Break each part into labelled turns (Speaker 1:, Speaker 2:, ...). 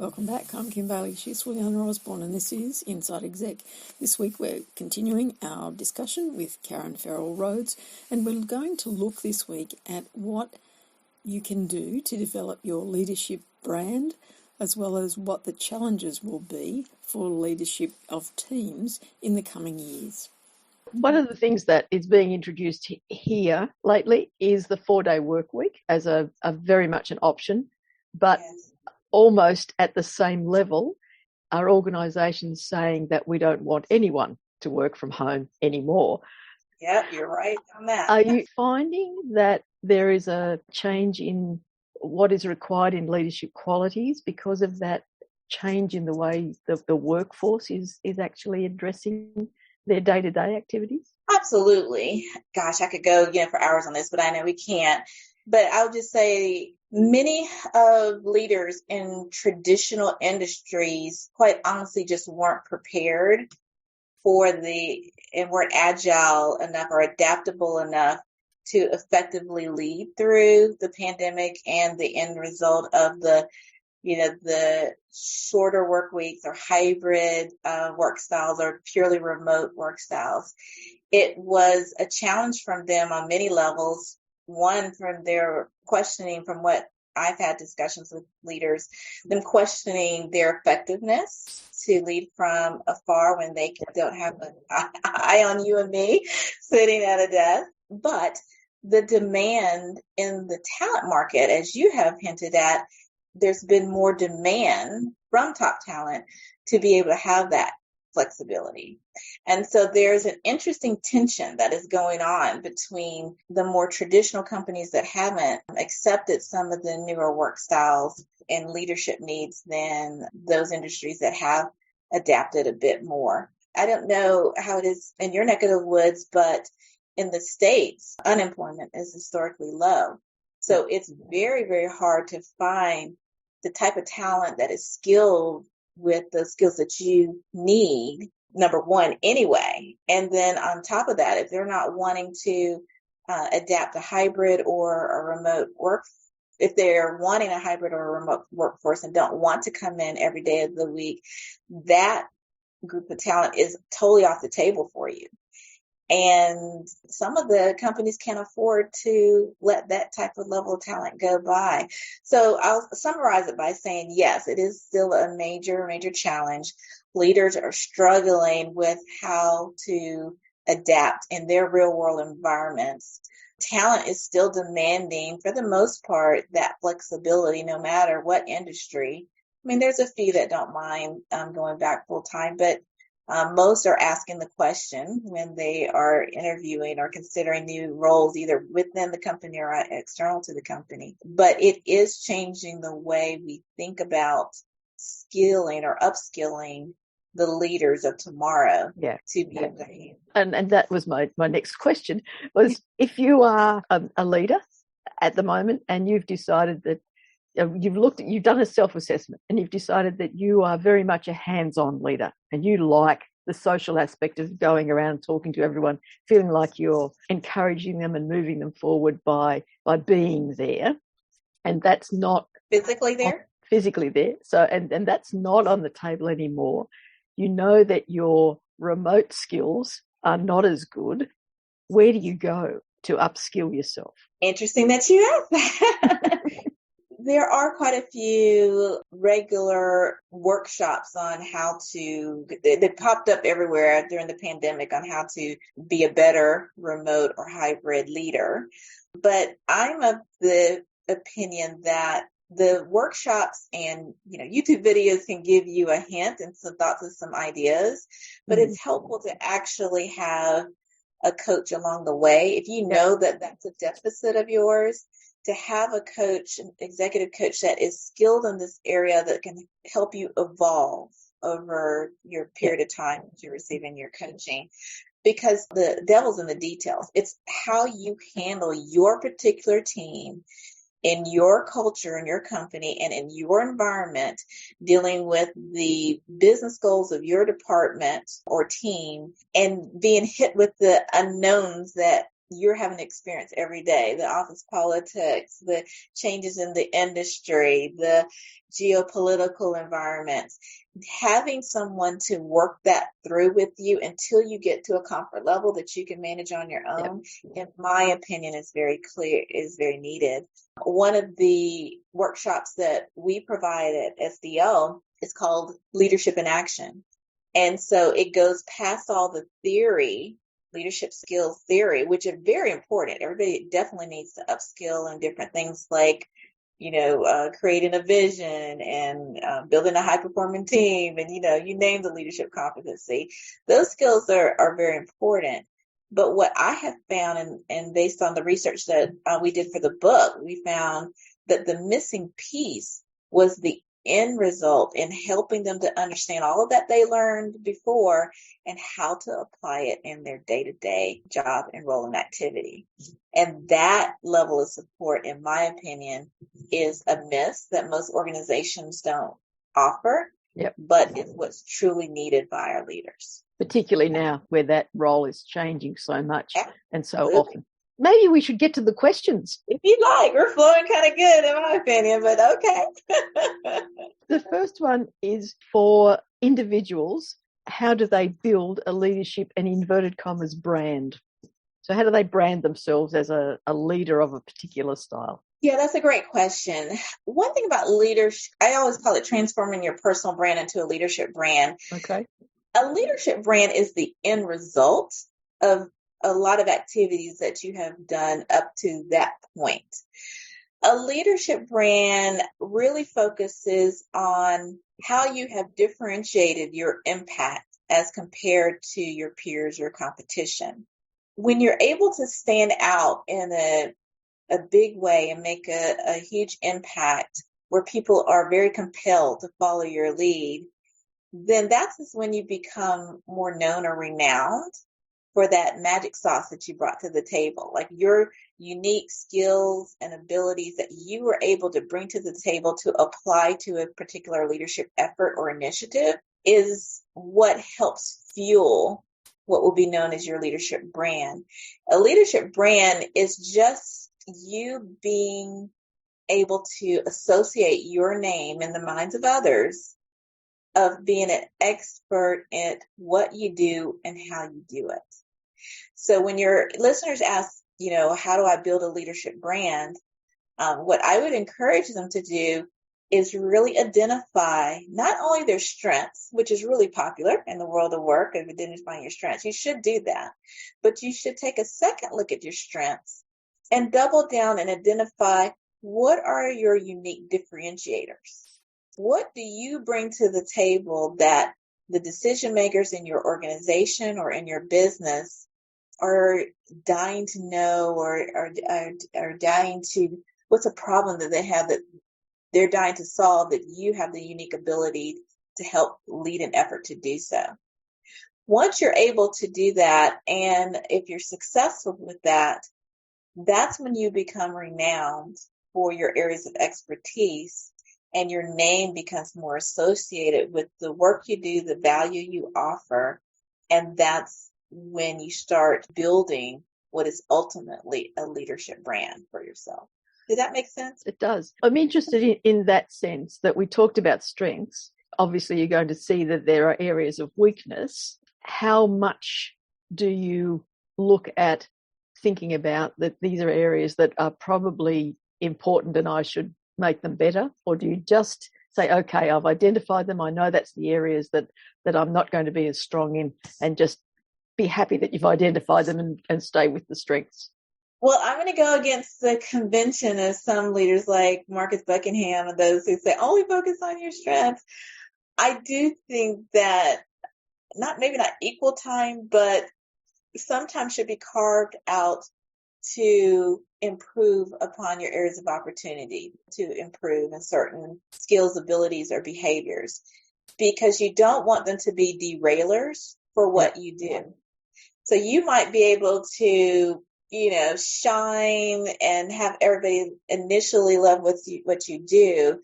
Speaker 1: Welcome back. I'm Kim Bailey. She's Williana Osborne, and this is Inside Exec. This week we're continuing our discussion with Karan Ferrell-Rhodes, and we're going to look this week at what you can do to develop your leadership brand, as well as what the challenges will be for leadership of teams in the coming years.
Speaker 2: One of the things that is being introduced here lately is the 4-day work week as a very much an option, but almost at the same level are organisations saying that we don't want anyone to work from home anymore.
Speaker 3: Yeah, you're right on that.
Speaker 2: Are you finding that there is a change in what is required in leadership qualities because of that change in the way the workforce is actually addressing their day-to-day activities?
Speaker 3: Absolutely. Gosh, I could go for hours on this, but I know we can't. But I'll just say many of leaders in traditional industries, quite honestly, just weren't prepared for and weren't agile enough or adaptable enough to effectively lead through the pandemic and the end result of the shorter work weeks or hybrid work styles or purely remote work styles. It was a challenge from them on many levels. One, from their questioning, from what I've had discussions with leaders, them questioning their effectiveness to lead from afar when they don't have an eye on you and me sitting at a desk. But the demand in the talent market, as you have hinted at, there's been more demand from top talent to be able to have that flexibility. And so there's an interesting tension that is going on between the more traditional companies that haven't accepted some of the newer work styles and leadership needs than those industries that have adapted a bit more. I don't know how it is in your neck of the woods, but in the States, unemployment is historically low. So it's very, very hard to find the type of talent that is skilled with the skills that you need, number one, anyway. And then on top of that, if they're not wanting to adapt a hybrid or a remote work, if they're wanting a hybrid or a remote workforce and don't want to come in every day of the week, that group of talent is totally off the table for you. And some of the companies can't afford to let that type of level of talent go by. So I'll summarize it by saying, yes, it is still a major, major challenge. Leaders are struggling with how to adapt in their real world environments. Talent is still demanding, for the most part, that flexibility, no matter what industry. I mean, there's a few that don't mind going back full time, but most are asking the question when they are interviewing or considering new roles, either within the company or external to the company. But it is changing the way we think about skilling or upskilling the leaders of tomorrow to be able to handle.
Speaker 2: And that was my next question, was if you are a leader at the moment and you've decided that you've done a self-assessment and you've decided that you are very much a hands-on leader and you like the social aspect of going around talking to everyone, feeling like you're encouraging them and moving them forward by being there. And that's not
Speaker 3: physically there.
Speaker 2: So, and that's not on the table anymore. You know that your remote skills are not as good. Where do you go to upskill yourself?
Speaker 3: Interesting that you asked that. There are quite a few regular workshops on how to, they popped up everywhere during the pandemic on how to be a better remote or hybrid leader. But I'm of the opinion that the workshops and, YouTube videos can give you a hint and some thoughts and some ideas, but it's helpful to actually have a coach along the way. If you know that that's a deficit of yours, to have a coach, an executive coach that is skilled in this area that can help you evolve over your period of time that you're receiving your coaching. Because the devil's in the details. It's how you handle your particular team in your culture, in your company, and in your environment, dealing with the business goals of your department or team and being hit with the unknowns that you're having to experience every day, the office politics, the changes in the industry, the geopolitical environments. Having someone to work that through with you until you get to a comfort level that you can manage on your own, in my opinion, is very needed. One of the workshops that we provide at SDL is called Leadership in Action. And so it goes past all the theory, leadership skills theory, which are very important. Everybody definitely needs to upskill in different things like, creating a vision and building a high-performing team, and, you name the leadership competency. Those skills are very important. But what I have found, and based on the research that we did for the book, we found that the missing piece was the end result in helping them to understand all of that they learned before and how to apply it in their day-to-day job and role and activity. And that level of support, in my opinion, is a miss that most organizations don't offer, but it's what's truly needed by our leaders.
Speaker 2: Particularly now where that role is changing so much and so often. Maybe we should get to the questions.
Speaker 3: If you like, we're flowing kind of good in my opinion, but okay.
Speaker 2: The first one is for individuals. How do they build a leadership and inverted commas brand? So how do they brand themselves as a leader of a particular style?
Speaker 3: Yeah, that's a great question. One thing about leadership, I always call it transforming your personal brand into a leadership brand.
Speaker 2: Okay.
Speaker 3: A leadership brand is the end result of a lot of activities that you have done up to that point. A leadership brand really focuses on how you have differentiated your impact as compared to your peers or competition. When you're able to stand out in a big way and make a huge impact where people are very compelled to follow your lead, then that's when you become more known or renowned for that magic sauce that you brought to the table. Like your unique skills and abilities that you were able to bring to the table to apply to a particular leadership effort or initiative is what helps fuel what will be known as your leadership brand. A leadership brand is just you being able to associate your name in the minds of others of being an expert at what you do and how you do it. So when your listeners ask, how do I build a leadership brand? What I would encourage them to do is really identify not only their strengths, which is really popular in the world of work, of identifying your strengths. You should do that, but you should take a second look at your strengths and double down and identify what are your unique differentiators. What do you bring to the table that the decision makers in your organization or in your business are dying to know, or are dying to, what's a problem that they have that they're dying to solve, that you have the unique ability to help lead an effort to do so. Once you're able to do that, and if you're successful with that, that's when you become renowned for your areas of expertise, and your name becomes more associated with the work you do, the value you offer, and that's when you start building what is ultimately a leadership brand for yourself. Did that make sense?
Speaker 2: It does. I'm interested in that sense that we talked about strengths. Obviously, you're going to see that there are areas of weakness. How much do you look at thinking about that these are areas that are probably important and I should make them better? Or do you just say, okay, I've identified them, I know that's the areas that I'm not going to be as strong in, and just be happy that you've identified them and stay with the strengths?
Speaker 3: Well, I'm going to go against the convention of some leaders like Marcus Buckingham and those who say only focus on your strengths. I do think that maybe not equal time, but sometimes should be carved out to improve upon your areas of opportunity, to improve in certain skills, abilities, or behaviors, because you don't want them to be derailers for what you do. So you might be able to, shine and have everybody initially love what you do.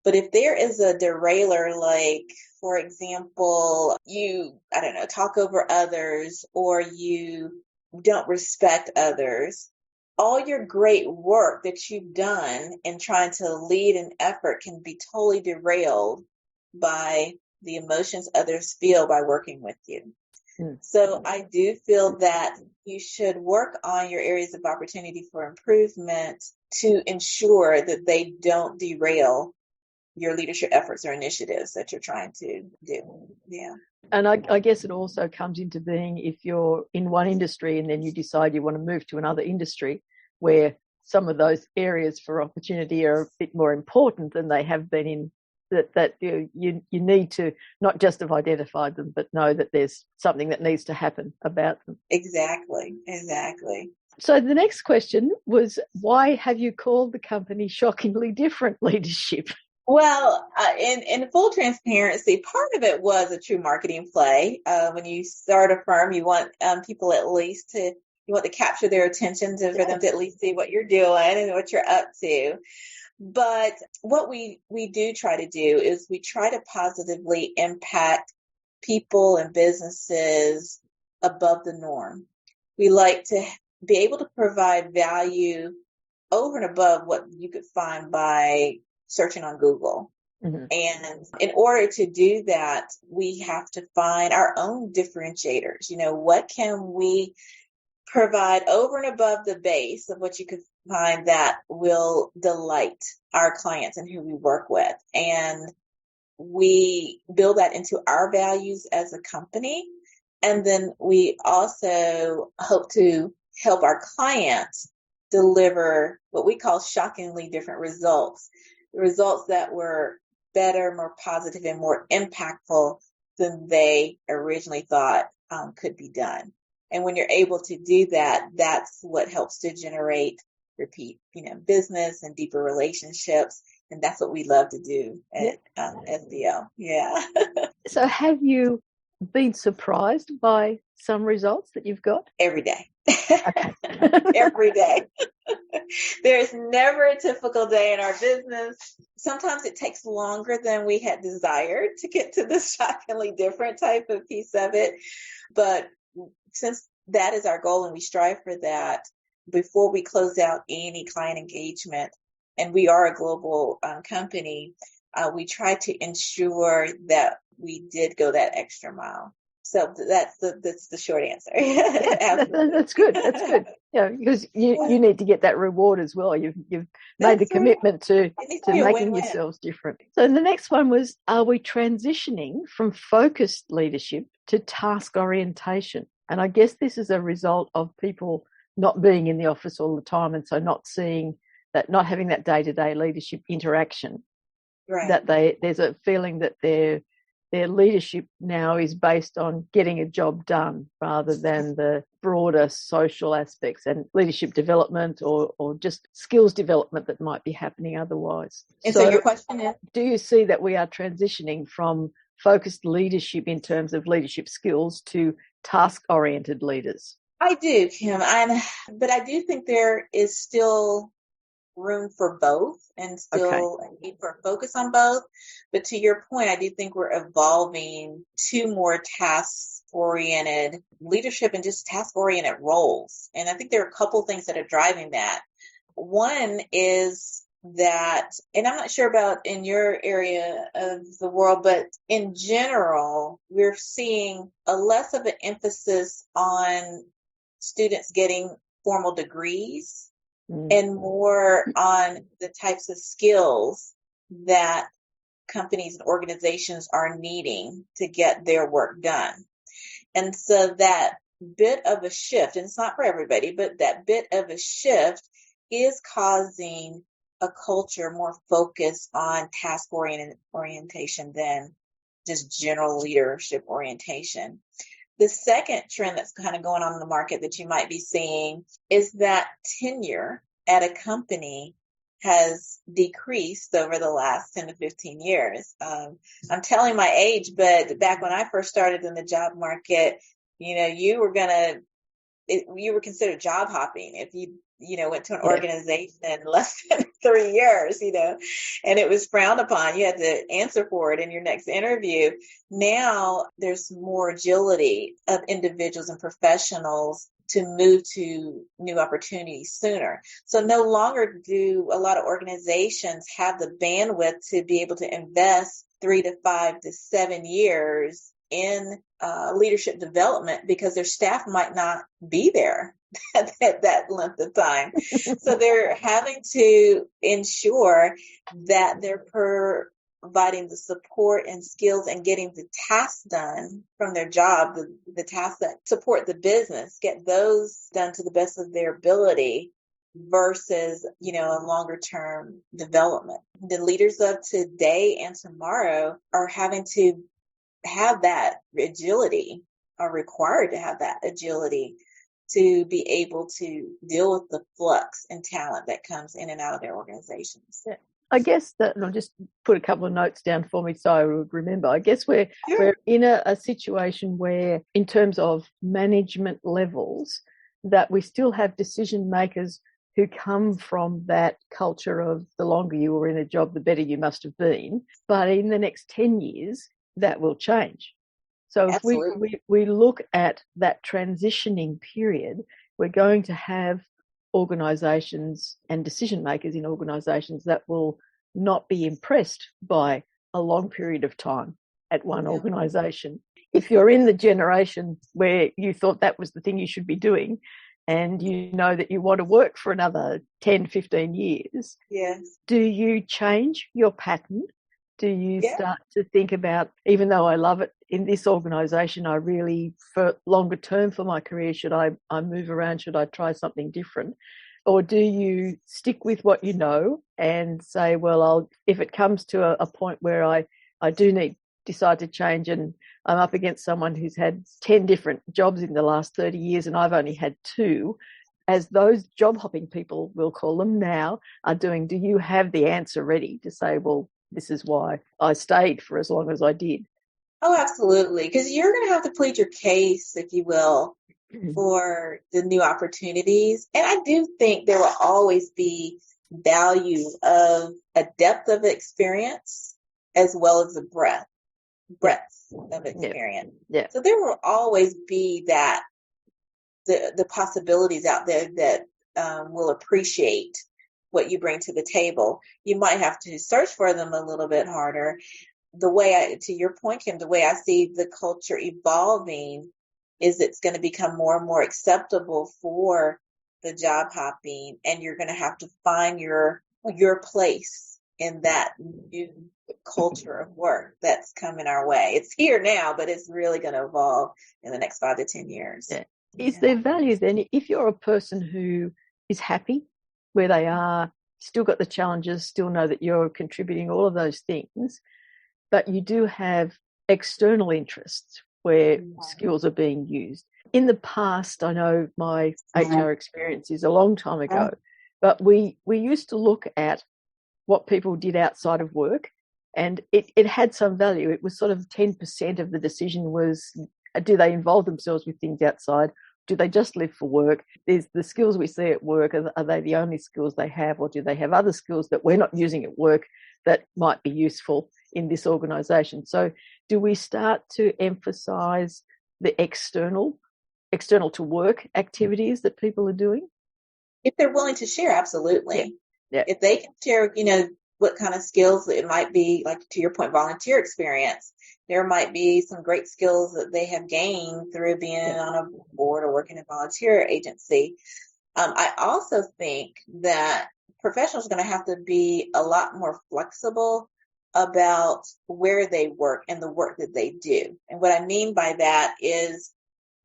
Speaker 3: But if there is a derailer, like, for example, you, talk over others, or you don't respect others, all your great work that you've done in trying to lead an effort can be totally derailed by the emotions others feel by working with you. So I do feel that you should work on your areas of opportunity for improvement to ensure that they don't derail your leadership efforts or initiatives that you're trying to do. Yeah.
Speaker 2: And I guess it also comes into being if you're in one industry and then you decide you want to move to another industry where some of those areas for opportunity are a bit more important than they have been in, that you need to not just have identified them, but know that there's something that needs to happen about them.
Speaker 3: Exactly.
Speaker 2: So the next question was, why have you called the company Shockingly Different Leadership?
Speaker 3: Well, in full transparency, part of it was a true marketing play. When you start a firm, you want people at least you want to capture their attention for them to at least see what you're doing and what you're up to. But what we do try to do is we try to positively impact people and businesses above the norm. We like to be able to provide value over and above what you could find by searching on Google. Mm-hmm. And in order to do that, we have to find our own differentiators. What can we provide over and above the base of what you could find that will delight our clients and who we work with. And we build that into our values as a company. And then we also hope to help our clients deliver what we call shockingly different results that were better, more positive, and more impactful than they originally thought could be done. And when you're able to do that, that's what helps to generate repeat, business and deeper relationships. And that's what we love to do at SDL. Yeah.
Speaker 2: So have you been surprised by some results that you've got?
Speaker 3: Every day. Okay. Every day. There's never a typical day in our business. Sometimes it takes longer than we had desired to get to the shockingly different type of piece of it. But since that is our goal and we strive for that, before we close out any client engagement, and we are a global company, we try to ensure that we did go that extra mile. So that's the short answer.
Speaker 2: That's good. That's good. Because you need to get that reward as well. You've made the commitment to making yourselves different. So the next one was, are we transitioning from focused leadership to task orientation? And I guess this is a result of people not being in the office all the time, and so not having that day-to-day leadership interaction. Right. That there's a feeling that their leadership now is based on getting a job done rather than the broader social aspects and leadership development or just skills development that might be happening otherwise.
Speaker 3: And so your question is,
Speaker 2: do you see that we are transitioning from focused leadership in terms of leadership skills to task-oriented leaders?
Speaker 3: I do, Kim. But I do think there is still room for both and still a need for a focus on both. But to your point, I do think we're evolving to more task-oriented leadership and just task-oriented roles. And I think there are a couple things that are driving that. One is that, and I'm not sure about in your area of the world, but in general, we're seeing a less of an emphasis on students getting formal degrees and more on the types of skills that companies and organizations are needing to get their work done. And so that bit of a shift, and it's not for everybody, but that bit of a shift is causing a culture more focused on task orientation than just general leadership orientation. The second trend that's kind of going on in the market that you might be seeing is that tenure at a company has decreased over the last 10 to 15 years. I'm telling my age, but back when I first started in the job market, you were considered job hopping if you went to an organization less than 3 years, and it was frowned upon. You had to answer for it in your next interview. Now there's more agility of individuals and professionals to move to new opportunities sooner. So no longer do a lot of organizations have the bandwidth to be able to invest 3 to 5 to 7 years in leadership development because their staff might not be there at that length of time. So they're having to ensure that they're providing the support and skills and getting the tasks done from their job, the tasks that support the business, get those done to the best of their ability versus, a longer term development. The leaders of today and tomorrow are having to have that agility, are required to have that agility to be able to deal with the flux and talent that comes in and out of their organizations.
Speaker 2: Yeah. I guess that, and I'll just put a couple of notes down for me so I would remember. I guess we're in a situation where, in terms of management levels, that we still have decision makers who come from that culture of the longer you were in a job, the better you must have been. But in the next 10 years, that will change. So if we look at that transitioning period, we're going to have organisations and decision makers in organisations that will not be impressed by a long period of time at one organisation. If you're in the generation where you thought that was the thing you should be doing and you know that you want to work for another 10, 15 years, do you change your pattern? Do you start to think about, even though I love it in this organisation, I really, for longer term for my career, should I move around? Should I try something different? Or do you stick with what you know and say, well, if it comes to a point where I do decide to change and I'm up against someone who's had 10 different jobs in the last 30 years and I've only had 2, as those job hopping people, we'll call them now, are doing, do you have the answer ready to say, well, this is why I stayed for as long as I did?
Speaker 3: Oh, absolutely. Because you're going to have to plead your case, if you will, for the new opportunities. And I do think there will always be value of a depth of experience as well as a breadth of experience.
Speaker 2: Yeah.
Speaker 3: So there will always be that the possibilities out there that will appreciate what you bring to the table. You might have to search for them a little bit harder. To your point, Kim, the way I see the culture evolving is it's going to become more and more acceptable for the job hopping, and you're going to have to find your place in that new culture of work that's coming our way. It's here now, but it's really going to evolve in the next 5 to 10 years.
Speaker 2: Yeah. Is there value then if you're a person who is happy where they are, still got the challenges, still know that you're contributing, all of those things, but you do have external interests where skills are being used? In the past, I know my HR experience is a long time ago, but we used to look at what people did outside of work, and it had some value. It was sort of 10% of the decision was, do they involve themselves with things outside? Do they just live for work? There's the skills we see at work. Are they the only skills they have, or do they have other skills that we're not using at work that might be useful in this organisation? So do we start to emphasise the external to work activities that people are doing?
Speaker 3: If they're willing to share, absolutely.
Speaker 2: Yeah.
Speaker 3: If they can share, what kind of skills, it might be, like to your point, volunteer experience. There might be some great skills that they have gained through being on a board or working in a volunteer agency. I also think that professionals are going to have to be a lot more flexible about where they work and the work that they do. And what I mean by that is,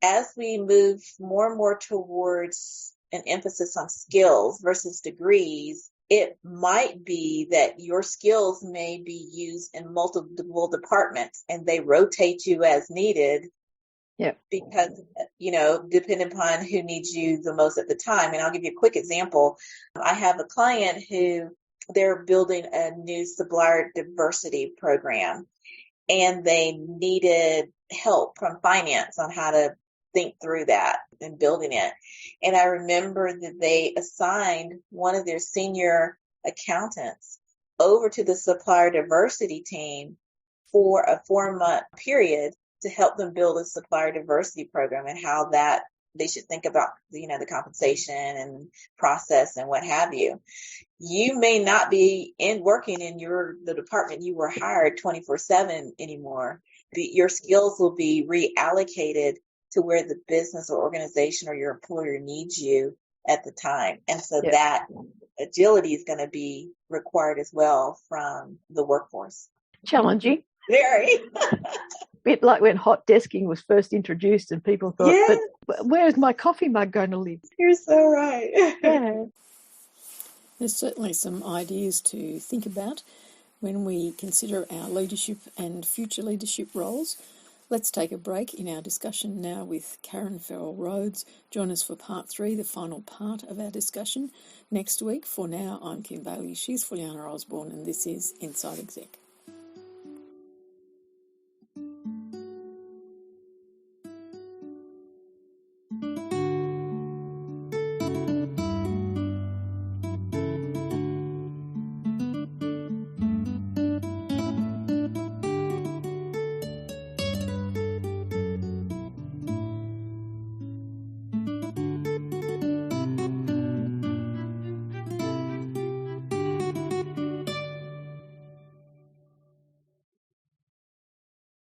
Speaker 3: as we move more and more towards an emphasis on skills versus degrees, it might be that your skills may be used in multiple departments and they rotate you as needed.
Speaker 2: Yeah.
Speaker 3: Because, depending upon who needs you the most at the time. And I'll give you a quick example. I have a client who they're building a new supplier diversity program, and they needed help from finance on how to think through that and building it. And I remember that they assigned one of their senior accountants over to the supplier diversity team for a 4-month period to help them build a supplier diversity program and how that they should think about, the compensation and process and what have you. You may not be working in the department you were hired 24/7 anymore. Your skills will be reallocated to where the business or organization or your employer needs you at the time. And so that agility is going to be required as well from the workforce.
Speaker 2: Challenging.
Speaker 3: Very.
Speaker 2: Bit like when hot desking was first introduced and people thought, but where's my coffee mug going to live?
Speaker 3: You're so right.
Speaker 2: Yeah.
Speaker 1: There's certainly some ideas to think about when we consider our leadership and future leadership roles. Let's take a break in our discussion now with Karan Ferrell-Rhodes. Join us for part 3, the final part of our discussion, next week. For now, I'm Kim Bailey. She's Fuliana Osborne, and this is Inside Exec.